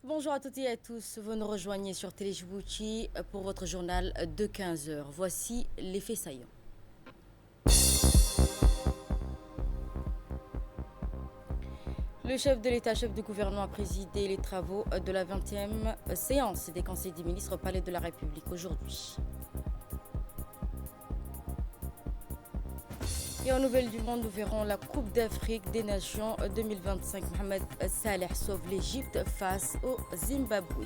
Bonjour à toutes et à tous, vous nous rejoignez sur Télé Djibouti pour votre journal de 15 heures. Voici les faits saillants. Le chef de l'État, chef de gouvernement, a présidé les travaux de la 20e séance des conseils des ministres au Palais de la République aujourd'hui. Et en nouvelles du monde, nous verrons la Coupe d'Afrique des Nations 2025. Mohamed Saleh sauve l'Égypte face au Zimbabwe.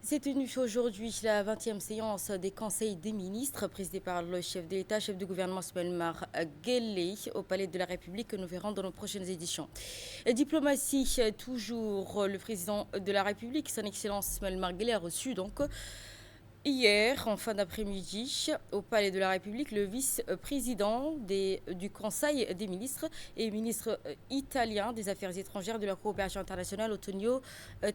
C'est tenue aujourd'hui la 20e séance des conseils des ministres présidée par le chef de l'État, chef de gouvernement Ismaël Mar Guelleh au Palais de la République que nous verrons dans nos prochaines éditions. Diplomatie, toujours le président de la République, son Excellence Ismaël Mar Guelleh a reçu donc hier, en fin d'après-midi, au Palais de la République, le vice-président du Conseil des ministres et ministre italien des Affaires étrangères de la coopération internationale, Antonio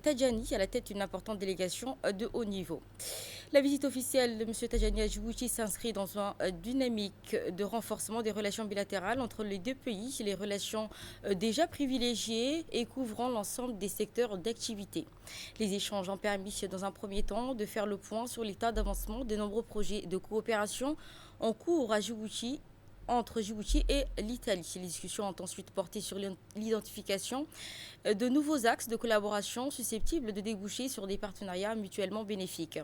Tajani, à la tête d'une importante délégation de haut niveau. La visite officielle de M. Tajani à Djibouti s'inscrit dans une dynamique de renforcement des relations bilatérales entre les deux pays, les relations déjà privilégiées et couvrant l'ensemble des secteurs d'activité. Les échanges ont permis, dans un premier temps, de faire le point sur l'état d'avancement de nombreux projets de coopération en cours à Djibouti entre Djibouti et l'Italie. Les discussions ont ensuite porté sur l'identification de nouveaux axes de collaboration susceptibles de déboucher sur des partenariats mutuellement bénéfiques.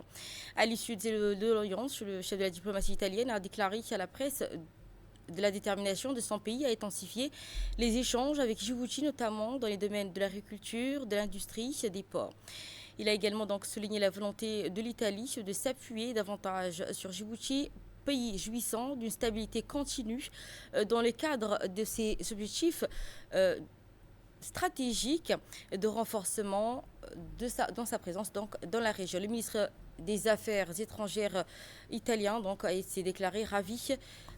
À l'issue de l'audience, le chef de la diplomatie italienne a déclaré à la presse de la détermination de son pays à intensifier les échanges avec Djibouti, notamment dans les domaines de l'agriculture, de l'industrie et des ports. Il a également donc souligné la volonté de l'Italie de s'appuyer davantage sur Djibouti, pays jouissant d'une stabilité continue dans le cadre de ses objectifs stratégiques de renforcement dans sa présence donc, dans la région. Le ministre des Affaires étrangères italien donc, s'est déclaré ravi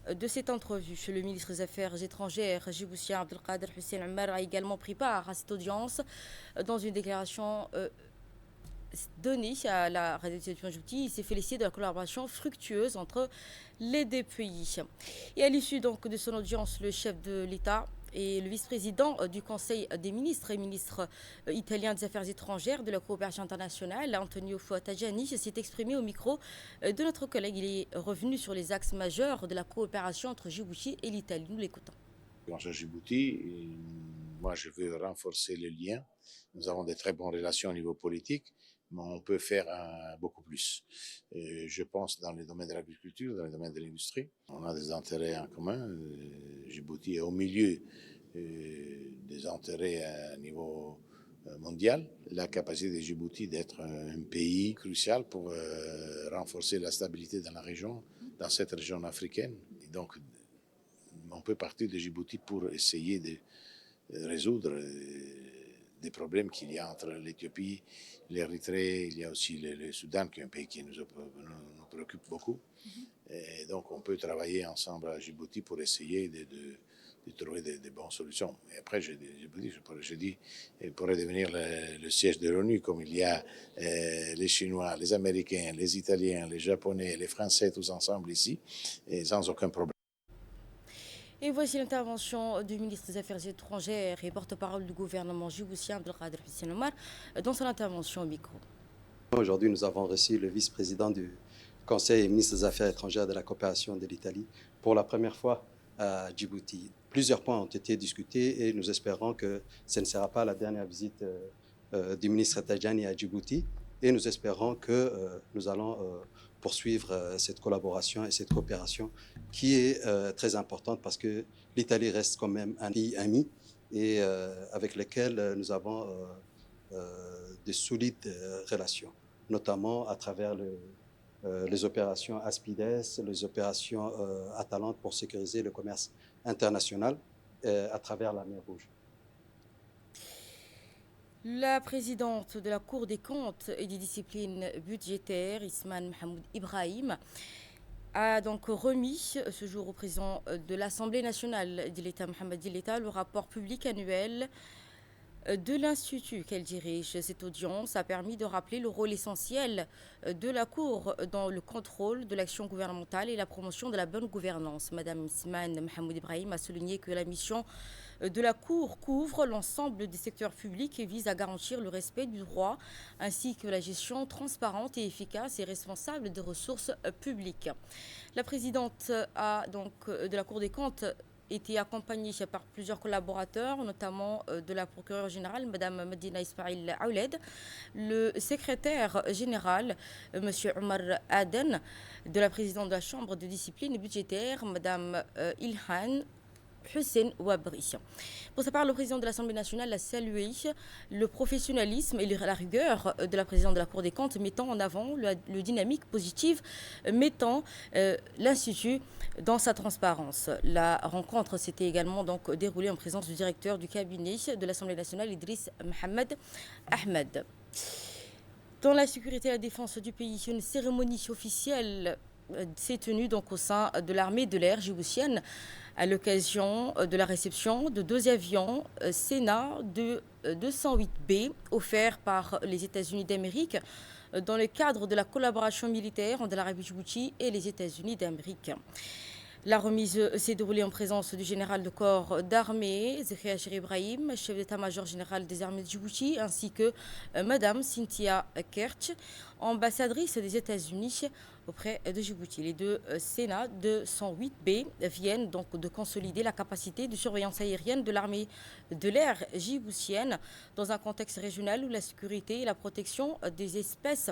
de cette entrevue. Le ministre des Affaires étrangères djiboutien Abdelkader Hussein Ammar a également pris part à cette audience dans une déclaration donné à la radio-télévision Djibouti. Il s'est félicité de la collaboration fructueuse entre les deux pays. Et à l'issue donc de son audience, le chef de l'État et le vice-président du Conseil des ministres et ministre italien des Affaires étrangères de la coopération internationale, Antonio Tajani, s'est exprimé au micro de notre collègue. Il est revenu sur les axes majeurs de la coopération entre Djibouti et l'Italie. Nous l'écoutons. À Djibouti, moi je veux renforcer les liens. Nous avons de très bonnes relations au niveau politique, mais on peut faire beaucoup plus. Je pense dans les domaines de l'agriculture, dans les domaines de l'industrie. On a des intérêts en commun. Djibouti est au milieu des intérêts à niveau mondial. La capacité de Djibouti d'être un pays crucial pour renforcer la stabilité dans la région, dans cette région africaine. Et donc, on peut partir de Djibouti pour essayer de résoudre des problèmes qu'il y a entre l'Éthiopie, l'Érythrée, il y a aussi le Soudan, qui est un pays qui nous préoccupe beaucoup. Et donc, on peut travailler ensemble à Djibouti pour essayer de trouver des bonnes solutions. Et après, je dis, il pourrait devenir le siège de l'ONU, comme il y a les Chinois, les Américains, les Italiens, les Japonais, les Français, tous ensemble ici, et sans aucun problème. Et voici l'intervention du ministre des Affaires étrangères et porte-parole du gouvernement djiboutien Abdelkader Hussein Ammar dans son intervention au micro. Aujourd'hui, nous avons reçu le vice-président du Conseil et ministre des Affaires étrangères de la coopération de l'Italie pour la première fois à Djibouti. Plusieurs points ont été discutés et nous espérons que ce ne sera pas la dernière visite du ministre Tajani à Djibouti. Et nous espérons que nous allons poursuivre cette collaboration et cette coopération qui est très importante parce que l'Italie reste quand même un pays ami et avec lequel nous avons de solides relations, notamment à travers les opérations Aspides, les opérations Atalante pour sécuriser le commerce international à travers la mer Rouge. La présidente de la Cour des comptes et des disciplines budgétaires, Isman Mahmoud Ibrahim, a donc remis ce jour au président de l'Assemblée nationale de l'État, Mohamed Dilleta, le rapport public annuel de l'Institut qu'elle dirige. Cette audience a permis de rappeler le rôle essentiel de la Cour dans le contrôle de l'action gouvernementale et la promotion de la bonne gouvernance. Madame Simane Mohamed Ibrahim a souligné que la mission de la Cour couvre l'ensemble des secteurs publics et vise à garantir le respect du droit ainsi que la gestion transparente et efficace et responsable des ressources publiques. La présidente de la Cour des comptes été accompagnée par plusieurs collaborateurs, notamment de la procureure générale, Mme Medina Ismail Aouled, le secrétaire général, M. Omar Aden, de la présidente de la Chambre de discipline budgétaire, Mme Ilhan Hussein Wabri. Pour sa part, le président de l'Assemblée nationale a salué le professionnalisme et la rigueur de la présidente de la Cour des comptes, mettant en avant le dynamique positive, mettant l'Institut dans sa transparence. La rencontre s'était également donc déroulée en présence du directeur du cabinet de l'Assemblée nationale, Idriss Mohamed Ahmed. Dans la sécurité et la défense du pays, une cérémonie officielle s'est tenue donc au sein de l'armée de l'air djiboutienne à l'occasion de la réception de 2 avions Sénat de 208B offerts par les États-Unis d'Amérique dans le cadre de la collaboration militaire entre l'Arabie Djibouti et les États-Unis d'Amérique. La remise s'est déroulée en présence du général de corps d'armée, Zechia Chir Ibrahim, chef d'état-major général des armées de Djibouti, ainsi que Madame Cynthia Kertsch, ambassadrice des États-Unis auprès de Djibouti. Les 2 Sénats de 108B viennent donc de consolider la capacité de surveillance aérienne de l'armée de l'air djiboutienne dans un contexte régional où la sécurité et la protection des espèces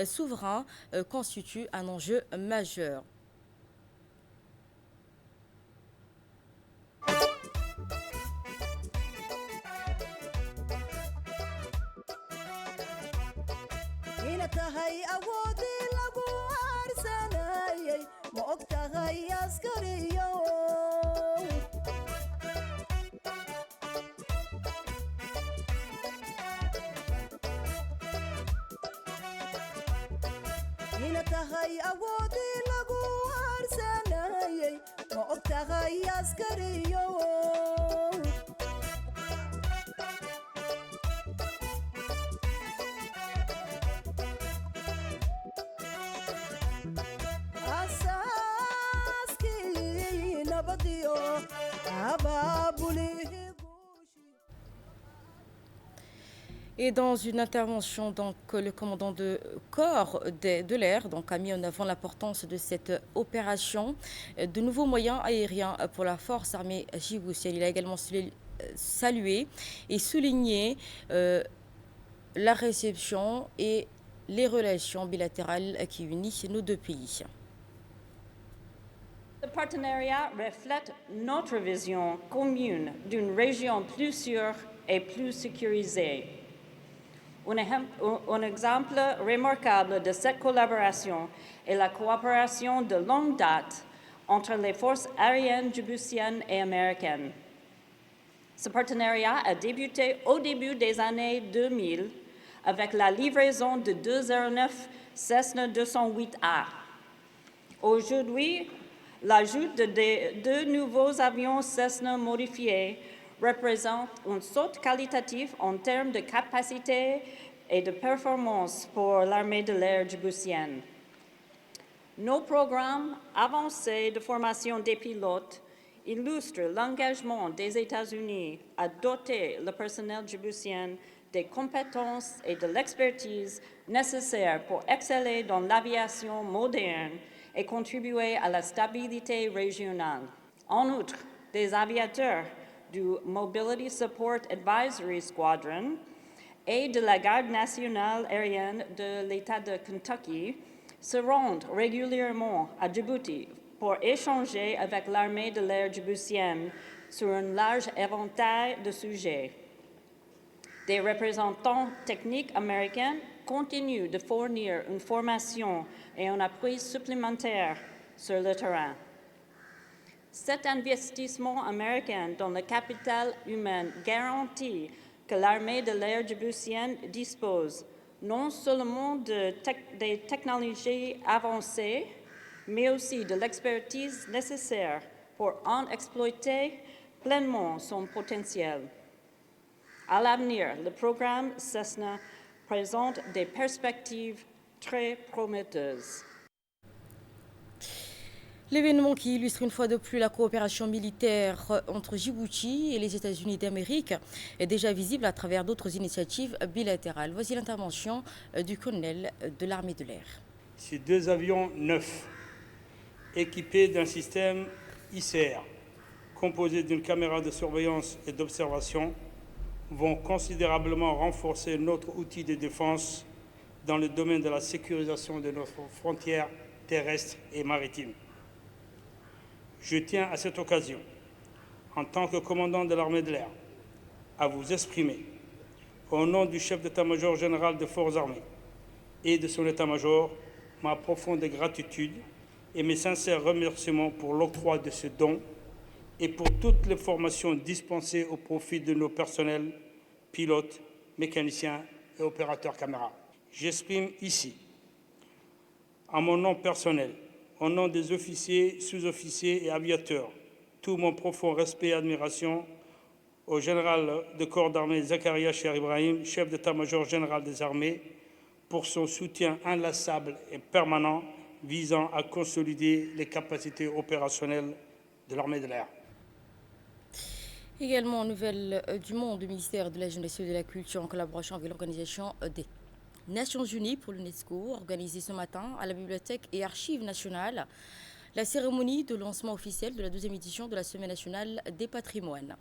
souverains constituent un enjeu majeur. tahay awoodii lagu aarsanayay ma og tahay askariyo ina tahay awoodii lagu aarsanayay ma og tahay askariyo Et dans une intervention, donc, le commandant de corps de l'air a mis en avant l'importance de cette opération, de nouveaux moyens aériens pour la force armée djiboutienne. Il a également salué et souligné la réception et les relations bilatérales qui unissent nos 2 pays. Ce partenariat reflète notre vision commune d'une région plus sûre et plus sécurisée. Un exemple remarquable de cette collaboration est la coopération de longue date entre les forces aériennes djiboutiennes et américaines. Ce partenariat a débuté au début des années 2000 avec la livraison de 2 aéronefs Cessna 208A. Aujourd'hui, l'ajout de 2 nouveaux avions Cessna modifiés représente un saut qualitatif en termes de capacité et de performance pour l'armée de l'air djiboutienne. Nos programmes avancés de formation des pilotes illustrent l'engagement des États-Unis à doter le personnel djiboutien des compétences et de l'expertise nécessaires pour exceller dans l'aviation moderne et contribuer à la stabilité régionale. En outre, des aviateurs du Mobility Support Advisory Squadron et de la Garde nationale aérienne de l'État de Kentucky se rendent régulièrement à Djibouti pour échanger avec l'armée de l'air djiboutienne sur un large éventail de sujets. Des représentants techniques américains continuent de fournir une formation et un appui supplémentaire sur le terrain. Cet investissement américain dans le capital humain garantit que l'armée de l'air djiboutienne dispose non seulement des technologies avancées, mais aussi de l'expertise nécessaire pour en exploiter pleinement son potentiel. À l'avenir, le programme CESNA présente des perspectives très prometteuses. L'événement qui illustre une fois de plus la coopération militaire entre Djibouti et les États-Unis d'Amérique est déjà visible à travers d'autres initiatives bilatérales. Voici l'intervention du colonel de l'armée de l'air. Ces 2 avions neufs, équipés d'un système ICR, composé d'une caméra de surveillance et d'observation, vont considérablement renforcer notre outil de défense dans le domaine de la sécurisation de nos frontières terrestres et maritimes. Je tiens à cette occasion, en tant que commandant de l'armée de l'air, à vous exprimer, au nom du chef d'état-major général des forces armées et de son état-major, ma profonde gratitude et mes sincères remerciements pour l'octroi de ce don et pour toutes les formations dispensées au profit de nos personnels, pilotes, mécaniciens et opérateurs caméra. J'exprime ici, en mon nom personnel, au nom des officiers, sous-officiers et aviateurs, tout mon profond respect et admiration au général de corps d'armée Zakaria Cher Ibrahim, chef d'état-major général des armées, pour son soutien inlassable et permanent visant à consolider les capacités opérationnelles de l'armée de l'air. Également en nouvelles du monde, le ministère de la Jeunesse et de la Culture, en collaboration avec l'Organisation des Nations Unies pour l'UNESCO, organisée ce matin à la Bibliothèque et Archives nationales, la cérémonie de lancement officiel de la 2e édition de la Semaine nationale des patrimoines.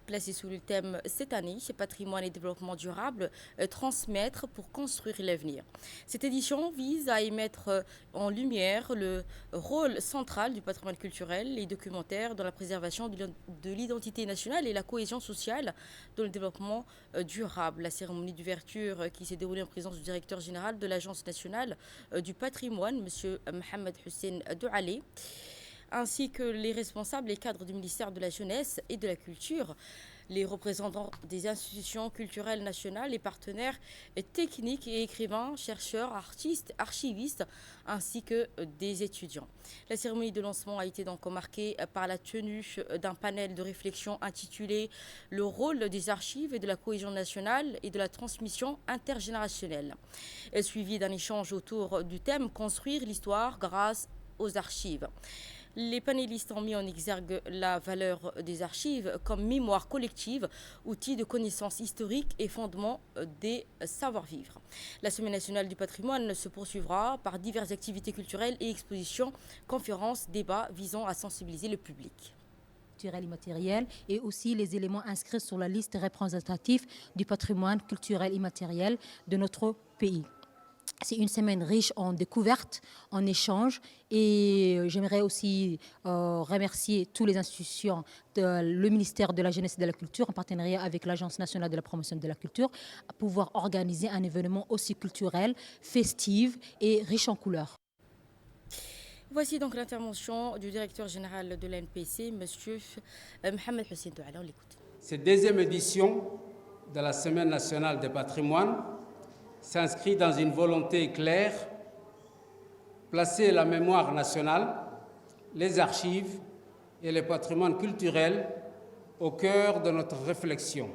Placée sous le thème cette année, patrimoine et développement durable, transmettre pour construire l'avenir. Cette édition vise à y mettre en lumière le rôle central du patrimoine culturel et documentaire dans la préservation de l'identité nationale et la cohésion sociale dans le développement durable. La cérémonie d'ouverture qui s'est déroulée en présence du directeur général de l'Agence nationale du patrimoine, M. Mohamed Hussein Doualé, ainsi que les responsables et cadres du ministère de la Jeunesse et de la Culture, les représentants des institutions culturelles nationales, les partenaires techniques et écrivains, chercheurs, artistes, archivistes, ainsi que des étudiants. La cérémonie de lancement a été donc marquée par la tenue d'un panel de réflexion intitulé « Le rôle des archives et de la cohésion nationale et de la transmission intergénérationnelle », suivi d'un échange autour du thème « Construire l'histoire grâce aux archives ». Les panélistes ont mis en exergue la valeur des archives comme mémoire collective, outil de connaissance historique et fondement des savoir-vivre. La Semaine nationale du patrimoine se poursuivra par diverses activités culturelles et expositions, conférences, débats visant à sensibiliser le public. Culturel immatériel et aussi les éléments inscrits sur la liste représentative du patrimoine culturel immatériel de notre pays. C'est une semaine riche en découvertes, en échanges et j'aimerais aussi remercier toutes les institutions, le ministère de la Jeunesse et de la Culture en partenariat avec l'Agence nationale de la promotion de la culture à pouvoir organiser un événement aussi culturel, festif et riche en couleurs. Voici donc l'intervention du directeur général de l'ANPC, M. Mohamed Hussein Doualé. On l'écoute. Cette 2e édition de la Semaine nationale des patrimoines s'inscrit dans une volonté claire, placer la mémoire nationale, les archives et le patrimoine culturel au cœur de notre réflexion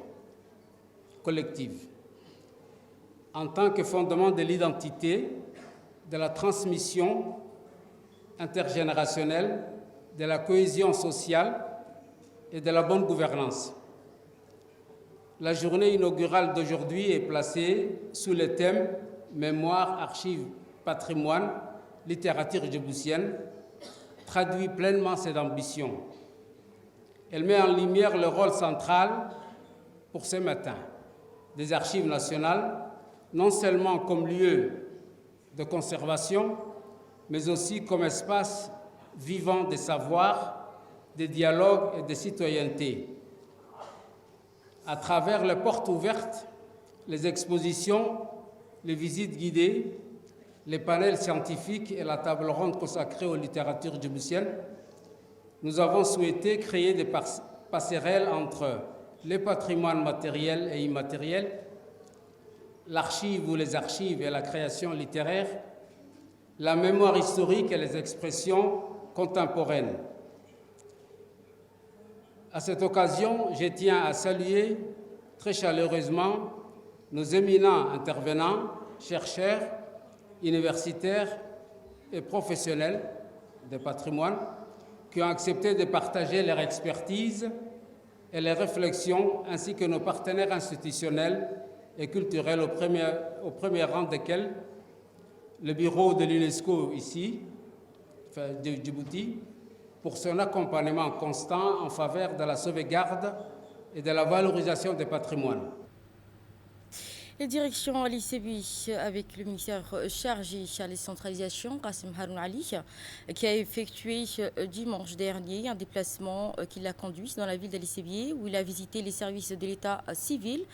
collective. En tant que fondement de l'identité, de la transmission intergénérationnelle, de la cohésion sociale et de la bonne gouvernance. La journée inaugurale d'aujourd'hui est placée sous le thème « Mémoire, archives, patrimoine, littérature djiboutienne », traduit pleinement cette ambition. Elle met en lumière le rôle central pour ce matin des archives nationales, non seulement comme lieu de conservation, mais aussi comme espace vivant des savoirs, des dialogues et des citoyennetés. À travers les portes ouvertes, les expositions, les visites guidées, les panels scientifiques et la table ronde consacrée aux littératures djiboutiennes, nous avons souhaité créer des passerelles entre les patrimoines matériels et immatériels, l'archive ou les archives et la création littéraire, la mémoire historique et les expressions contemporaines. À cette occasion, je tiens à saluer très chaleureusement nos éminents intervenants, chercheurs, universitaires et professionnels de patrimoine qui ont accepté de partager leur expertise et les réflexions, ainsi que nos partenaires institutionnels et culturels, au premier rang desquels le bureau de l'UNESCO ici, de Djibouti, pour son accompagnement constant en faveur de la sauvegarde et de la valorisation des patrimoines. La direction à l'ICB avec le ministère chargé à la décentralisation, Qasim Haroun Ali, qui a effectué dimanche dernier un déplacement qui l'a conduit dans la ville d'Ali-Sébié où il a visité les services de l'État civil,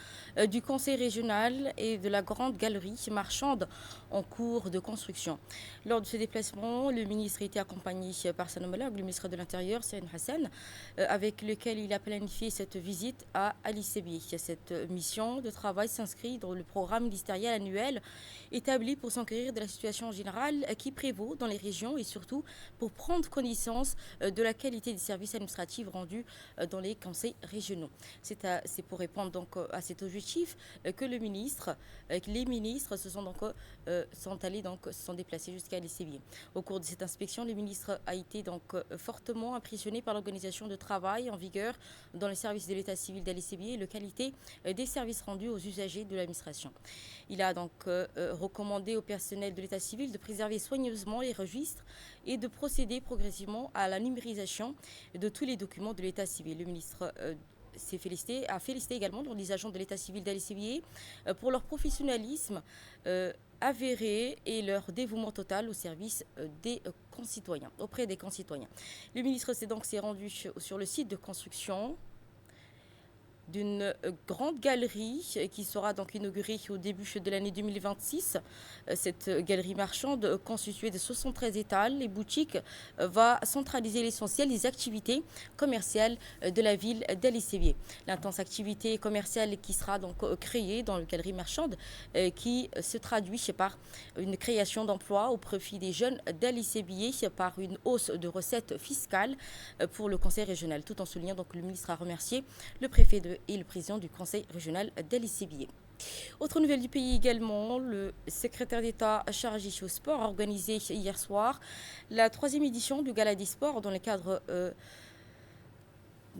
du Conseil régional et de la grande galerie marchande en cours de construction. Lors de ce déplacement, le ministre était accompagné par son homologue, le ministre de l'Intérieur, Sérine Hassan, avec lequel il a planifié cette visite à Ali-Sébié. Cette mission de travail s'inscrit dans le programme ministériel annuel établi pour s'enquérir de la situation générale qui prévaut dans les régions et surtout pour prendre connaissance de la qualité des services administratifs rendus dans les conseils régionaux. C'est pour répondre donc à cet objectif que les ministres se sont déplacés jusqu'à Ali-Sébié. Au cours de cette inspection, le ministre a été donc fortement impressionné par l'organisation de travail en vigueur dans les services de l'État civil d'Ali-Sébié et la qualité des services rendus aux usagers de l'administration. Il a donc recommandé au personnel de l'État civil de préserver soigneusement les registres et de procéder progressivement à la numérisation de tous les documents de l'État civil. Le ministre a félicité également les agents de l'État civil d'Ali-Sébié pour leur professionnalisme avéré et leur dévouement total au service auprès des concitoyens. Le ministre s'est rendu sur le site de construction d'une grande galerie qui sera donc inaugurée au début de l'année 2026. Cette galerie marchande constituée de 73 étals et boutiques va centraliser l'essentiel des activités commerciales de la ville d'Ali-Sébié. L'intense activité commerciale qui sera donc créée dans la galerie marchande qui se traduit par une création d'emplois au profit des jeunes d'Ali-Sébié par une hausse de recettes fiscales pour le conseil régional. Tout en soulignant donc le ministre a remercié le préfet et le président du conseil régional d'Ali-Sébié. Autre nouvelle du pays également, le secrétaire d'État chargé au sport a organisé hier soir la 3e édition du Gala des sports dans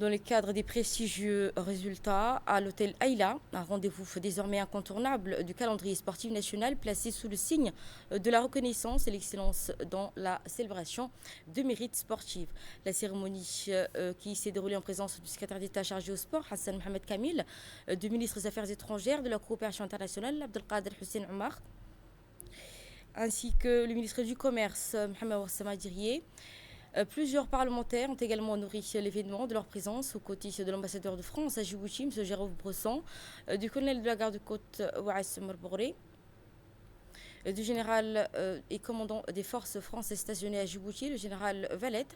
le cadre des prestigieux résultats à l'hôtel Aïla, un rendez-vous désormais incontournable du calendrier sportif national placé sous le signe de la reconnaissance et l'excellence dans la célébration de mérites sportifs. La cérémonie qui s'est déroulée en présence du secrétaire d'État chargé au sport, Hassan Mohamed Kamil, du ministre des Affaires étrangères, de la coopération internationale, Abdelkader Hussein Omar, ainsi que le ministre du Commerce, Mohamed Ouassama Dirié. Plusieurs parlementaires ont également honoré l'événement de leur présence aux côtés de l'ambassadeur de France à Djibouti, M. Jérôme Bresson, du colonel de la garde-côte Ouass Merbouré, du général et commandant des forces françaises stationnées à Djibouti, le général Valette.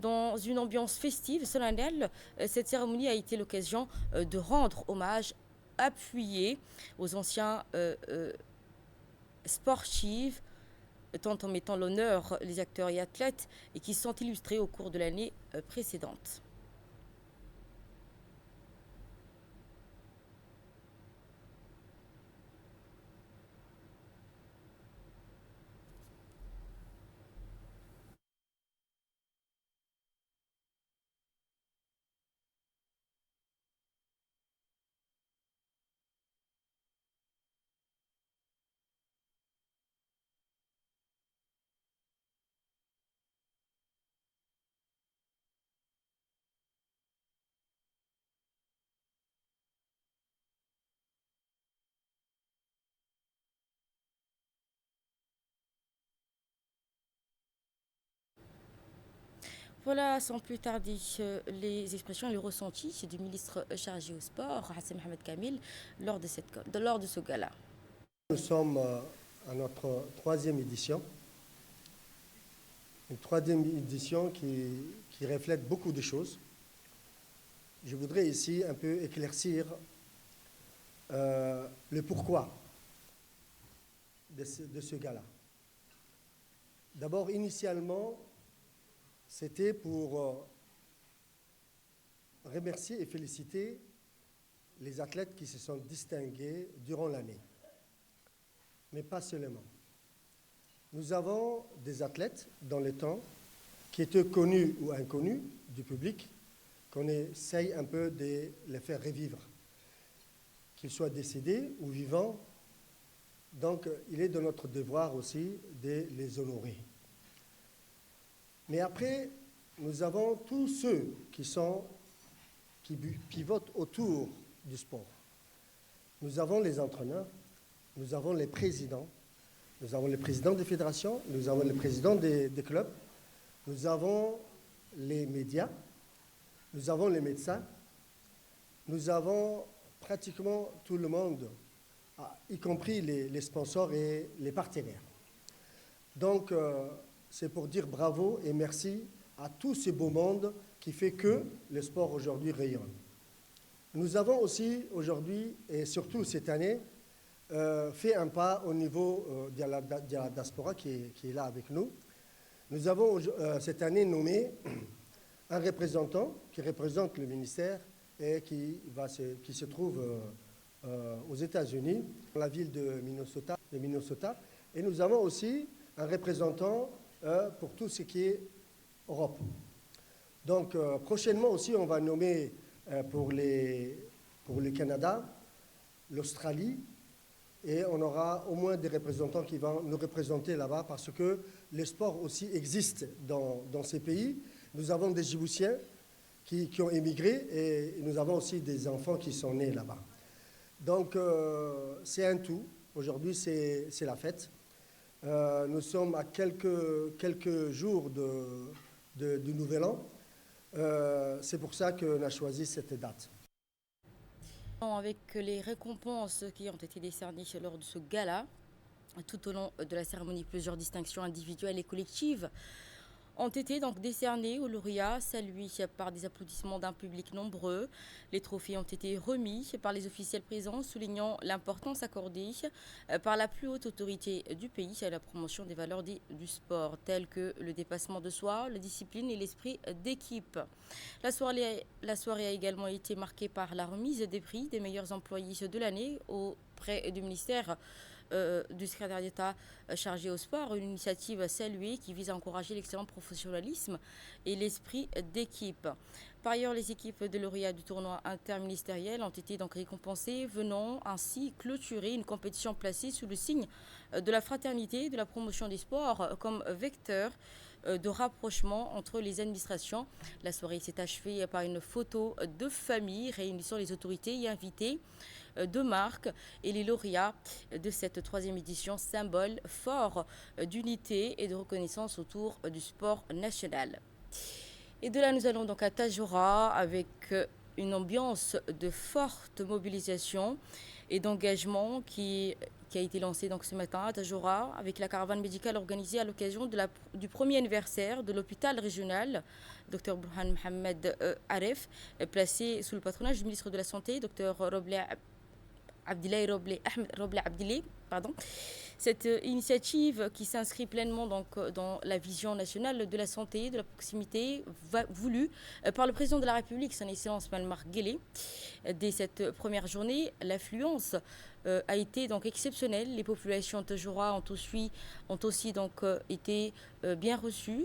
Dans une ambiance festive, solennelle, cette cérémonie a été l'occasion de rendre hommage appuyé aux anciens sportifs, tant en mettant l'honneur les acteurs et athlètes et qui sont illustrés au cours de l'année précédente. Voilà, sans plus tarder, les expressions et les ressentis du ministre chargé au sport, Hassan Mohamed Kamil, lors de ce gala. Nous sommes à notre 3e édition. Une 3e édition qui reflète beaucoup de choses. Je voudrais ici un peu éclaircir le pourquoi de ce gala. D'abord, initialement, c'était pour remercier et féliciter les athlètes qui se sont distingués durant l'année. Mais pas seulement. Nous avons des athlètes dans le temps qui étaient connus ou inconnus du public, qu'on essaye un peu de les faire revivre, qu'ils soient décédés ou vivants. Donc, il est de notre devoir aussi de les honorer. Mais après, nous avons tous ceux qui pivotent autour du sport. Nous avons les entraîneurs, nous avons les présidents des fédérations, nous avons les présidents des clubs, nous avons les médias, nous avons les médecins, nous avons pratiquement tout le monde, y compris les sponsors et les partenaires. Donc, c'est pour dire bravo et merci à tout ce beau monde qui fait que le sport aujourd'hui rayonne. Nous avons aussi aujourd'hui, et surtout cette année, fait un pas au niveau de la diaspora qui est là avec nous. Nous avons cette année nommé un représentant qui représente le ministère et qui se trouve aux États-Unis, dans la ville de Minnesota. Et nous avons aussi un représentant pour tout ce qui est Europe. Donc prochainement aussi, on va nommer pour le Canada, l'Australie, et on aura au moins des représentants qui vont nous représenter là-bas parce que le sport aussi existe dans ces pays. Nous avons des Djiboutiens qui ont émigré et nous avons aussi des enfants qui sont nés là-bas. Donc c'est un tout. Aujourd'hui, c'est la fête. Nous sommes à quelques jours du Nouvel An. C'est pour ça qu'on a choisi cette date. Avec les récompenses qui ont été décernées lors de ce gala, tout au long de la cérémonie, plusieurs distinctions individuelles et collectives ont été donc décernés aux lauréats, salués par des applaudissements d'un public nombreux. Les trophées ont été remis par les officiels présents, soulignant l'importance accordée par la plus haute autorité du pays à la promotion des valeurs du sport, telles que le dépassement de soi, la discipline et l'esprit d'équipe. La soirée a également été marquée par la remise des prix des meilleurs employés de l'année auprès du ministère du secrétaire d'État chargé au sport, une initiative saluée qui vise à encourager l'excellent professionnalisme et l'esprit d'équipe. Par ailleurs, les équipes de lauréats du tournoi interministériel ont été donc récompensées, venant ainsi clôturer une compétition placée sous le signe de la fraternité et de la promotion des sports comme vecteur de rapprochement entre les administrations. La soirée s'est achevée par une photo de famille réunissant les autorités et invités de marque et les lauréats de cette troisième édition, symbole fort d'unité et de reconnaissance autour du sport national. Et de là, nous allons donc à Tadjoura avec une ambiance de forte mobilisation et d'engagement qui a été lancée donc ce matin à Tadjoura avec la caravane médicale organisée à l'occasion du premier anniversaire de l'hôpital régional Dr Burhan Mohamed Aref, placé sous le patronage du ministre de la Santé, Dr Robleh Abdillah. Cette initiative qui s'inscrit pleinement donc dans la vision nationale de la santé, de la proximité, voulue par le président de la République, son Excellence Malmar Guelleh. Dès cette première journée, l'affluence a été donc exceptionnelle. Les populations de Tadjoura ont aussi donc été bien reçues.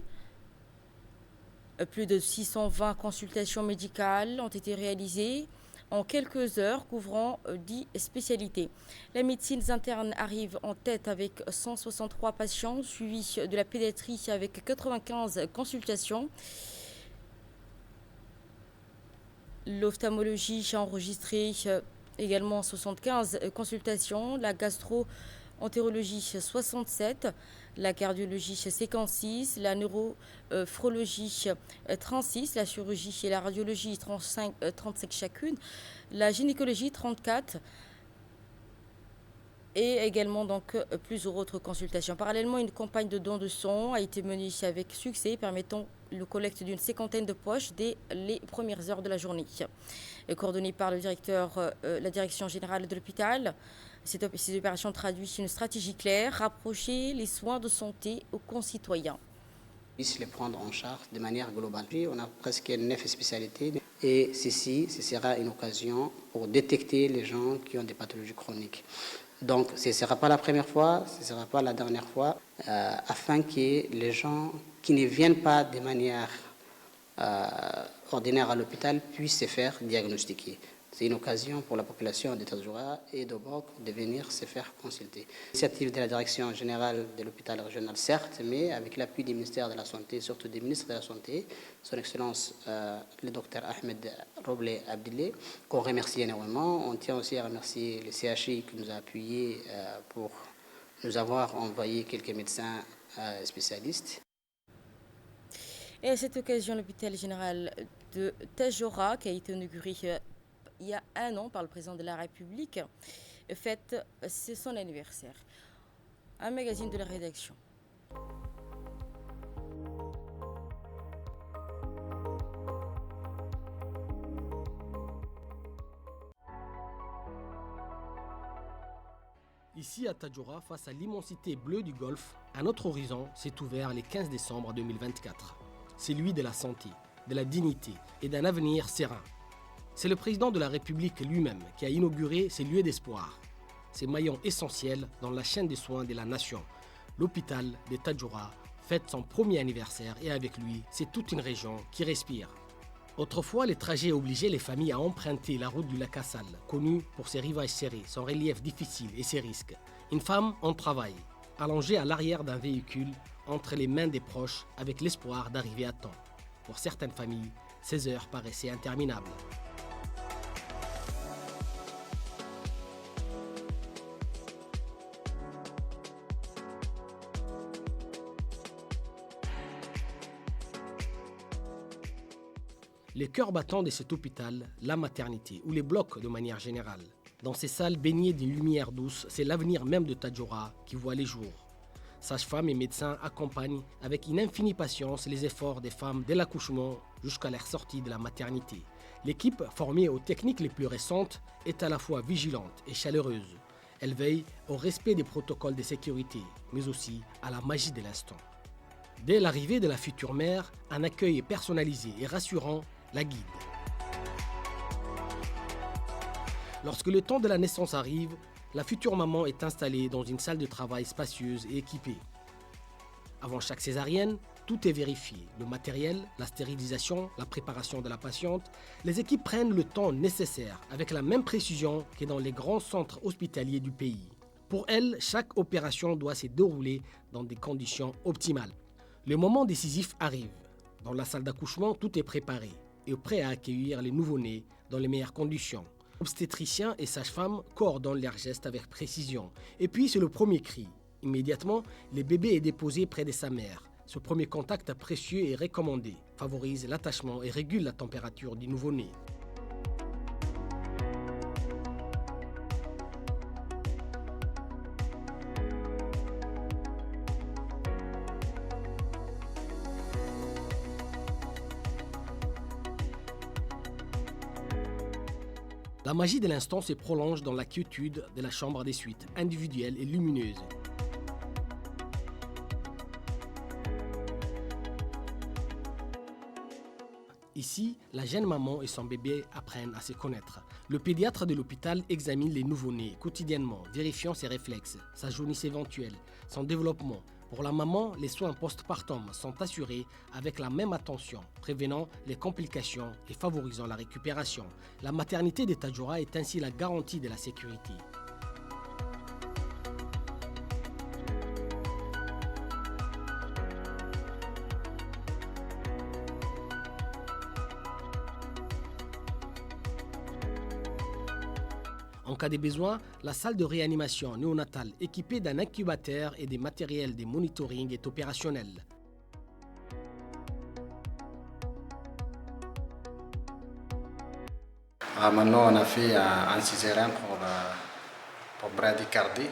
Plus de 620 consultations médicales ont été réalisées en quelques heures, couvrant 10 spécialités. La médecine interne arrive en tête avec 163 patients, suivis de la pédiatrie avec 95 consultations. L'ophtalmologie a enregistré également 75 consultations, la gastro-entérologie 67, la cardiologie 56, la neurophrologie 36, la chirurgie et la radiologie 35 chacune, la gynécologie 34 et également donc plusieurs autres consultations. Parallèlement, une campagne de dons de sang a été menée avec succès, permettant le collecte d'une 50aine de poches dès les premières heures de la journée. Coordonnée par la direction générale de l'hôpital, ces opérations traduisent une stratégie claire, rapprocher les soins de santé aux concitoyens. Les prendre en charge de manière globale. Puis on a presque 9 spécialités Et ceci, ce sera une occasion pour détecter les gens qui ont des pathologies chroniques. Donc, ce ne sera pas la première fois, ce ne sera pas la dernière fois, afin que les gens qui ne viennent pas de manière ordinaire à l'hôpital puissent se faire diagnostiquer. C'est une occasion pour la population de Tadjoura et d'Obok de venir se faire consulter. L'initiative de la direction générale de l'hôpital régional, certes, mais avec l'appui du ministère de la Santé, surtout des ministres de la Santé, son Excellence le docteur Ahmed Roble Abdilé, qu'on remercie énormément. On tient aussi à remercier le CHI qui nous a appuyés pour nous avoir envoyé quelques médecins spécialistes. Et à cette occasion, l'hôpital général de Tadjoura, qui a été inauguré il y a un an par le président de la République, fête son anniversaire. Un magazine de la rédaction. Ici à Tadjoura, face à l'immensité bleue du Golfe, un autre horizon s'est ouvert le 15 décembre 2024. C'est celui de la santé, de la dignité et d'un avenir serein. C'est le président de la République lui-même qui a inauguré ces lieux d'espoir, ces maillons essentiels dans la chaîne des soins de la nation. L'hôpital de Tadjoura fête son premier anniversaire et avec lui, c'est toute une région qui respire. Autrefois, les trajets obligeaient les familles à emprunter la route du lac Assal, connue pour ses rivages serrés, son relief difficile et ses risques. Une femme en travail, allongée à l'arrière d'un véhicule, entre les mains des proches, avec l'espoir d'arriver à temps. Pour certaines familles, ces heures paraissaient interminables. Les cœurs battants de cet hôpital, la maternité ou les blocs de manière générale. Dans ces salles baignées d'une lumière douce, c'est l'avenir même de Tadjoura qui voit les jours. Sages-femmes et médecins accompagnent avec une infinie patience les efforts des femmes dès l'accouchement jusqu'à leur sortie de la maternité. L'équipe, formée aux techniques les plus récentes, est à la fois vigilante et chaleureuse. Elle veille au respect des protocoles de sécurité, mais aussi à la magie de l'instant. Dès l'arrivée de la future mère, un accueil personnalisé et rassurant la guide. Lorsque le temps de la naissance arrive, la future maman est installée dans une salle de travail spacieuse et équipée. Avant chaque césarienne, tout est vérifié. Le matériel, la stérilisation, la préparation de la patiente. Les équipes prennent le temps nécessaire avec la même précision que dans les grands centres hospitaliers du pays. Pour elles, chaque opération doit se dérouler dans des conditions optimales. Le moment décisif arrive. Dans la salle d'accouchement, tout est préparé et prêt à accueillir les nouveau-nés dans les meilleures conditions. Obstétriciens et sages-femmes coordonnent leurs gestes avec précision. Et puis, c'est le premier cri. Immédiatement, le bébé est déposé près de sa mère. Ce premier contact précieux et recommandé favorise l'attachement et régule la température du nouveau-né. La magie de l'instant se prolonge dans la quiétude de la chambre des suites, individuelle et lumineuse. Ici, la jeune maman et son bébé apprennent à se connaître. Le pédiatre de l'hôpital examine les nouveau-nés quotidiennement, vérifiant ses réflexes, sa jaunisse éventuelle, son développement. Pour la maman, les soins post-partum sont assurés avec la même attention, prévenant les complications et favorisant la récupération. La maternité de Tadjoura est ainsi la garantie de la sécurité. En cas de besoin, la salle de réanimation néonatale équipée d'un incubateur et des matériels de monitoring est opérationnelle. Maintenant, on a fait un césarien pour bradycardie.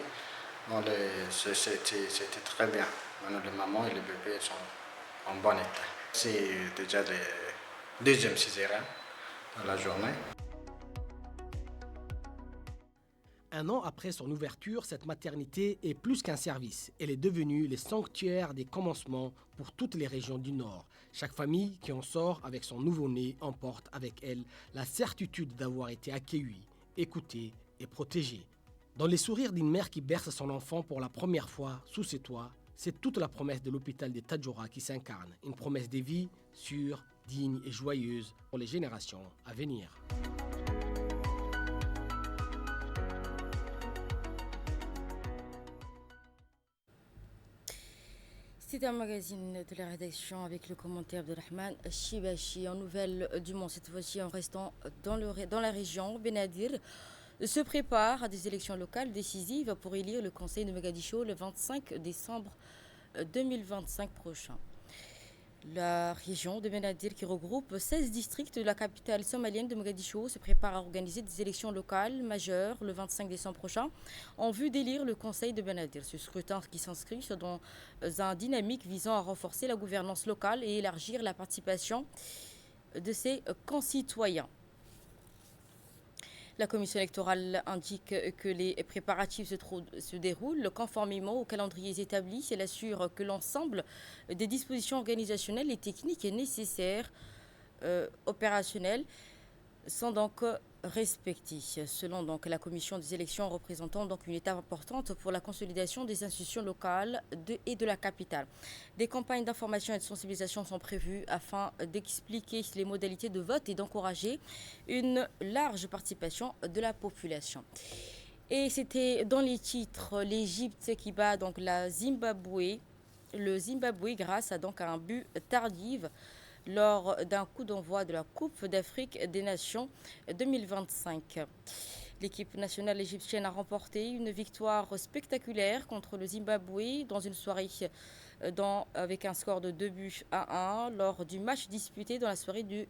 C'était très bien. Maintenant, les mamans et les bébés sont en bon état. C'est déjà le deuxième césarien dans la journée. Un an après son ouverture, cette maternité est plus qu'un service. Elle est devenue le sanctuaire des commencements pour toutes les régions du Nord. Chaque famille qui en sort avec son nouveau-né emporte avec elle la certitude d'avoir été accueillie, écoutée et protégée. Dans les sourires d'une mère qui berce son enfant pour la première fois sous ses toits, c'est toute la promesse de l'hôpital de Tadjoura qui s'incarne. Une promesse de vie sûre, digne et joyeuse pour les générations à venir. C'est un magazine de la rédaction avec le commentaire de Rahman Shibashi. En nouvelle du monde, cette fois-ci en restant dans la région, Benadir se prépare à des élections locales décisives pour élire le conseil de Mogadiscio le 25 décembre 2025 prochain. La région de Benadir, qui regroupe 16 districts de la capitale somalienne de Mogadiscio, se prépare à organiser des élections locales majeures le 25 décembre prochain en vue d'élire le conseil de Benadir. Ce scrutin qui s'inscrit dans un dynamique visant à renforcer la gouvernance locale et élargir la participation de ses concitoyens. La commission électorale indique que les préparatifs se déroulent conformément aux calendriers établis. Elle assure que l'ensemble des dispositions organisationnelles et techniques nécessaires opérationnelles sont donc respectées. Selon la commission des élections représentant une étape importante pour la consolidation des institutions locales et de la capitale. Des campagnes d'information et de sensibilisation sont prévues afin d'expliquer les modalités de vote et d'encourager une large participation de la population. Et c'était dans les titres, l'Égypte qui bat le Zimbabwe grâce à un but tardif lors d'un coup d'envoi de la Coupe d'Afrique des Nations 2025. L'équipe nationale égyptienne a remporté une victoire spectaculaire contre le Zimbabwe dans une soirée avec un score de 2-1 lors du match disputé dans la soirée du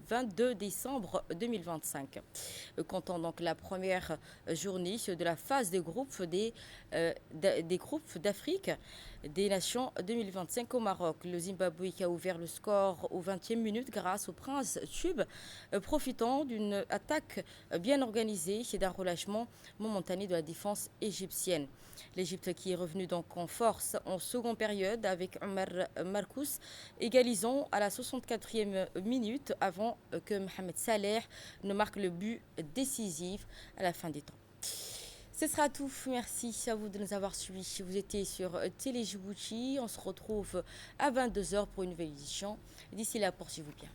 22 décembre 2025. Comptant la première journée de la phase des groupes d'Afrique des Nations 2025 au Maroc. Le Zimbabwe qui a ouvert le score aux 20e minutes grâce au Prince Tube, profitant d'une attaque bien organisée et d'un relâchement momentané de la défense égyptienne. L'Égypte qui est revenue en force en seconde période avec Omar Marcous égalisant à la 64e minute avant que Mohamed Saleh ne marque le but décisif à la fin des temps. Ce sera tout. Merci à vous de nous avoir suivis. Vous étiez sur Télé Djibouti. On se retrouve à 22h pour une nouvelle édition. D'ici là, portez-vous bien.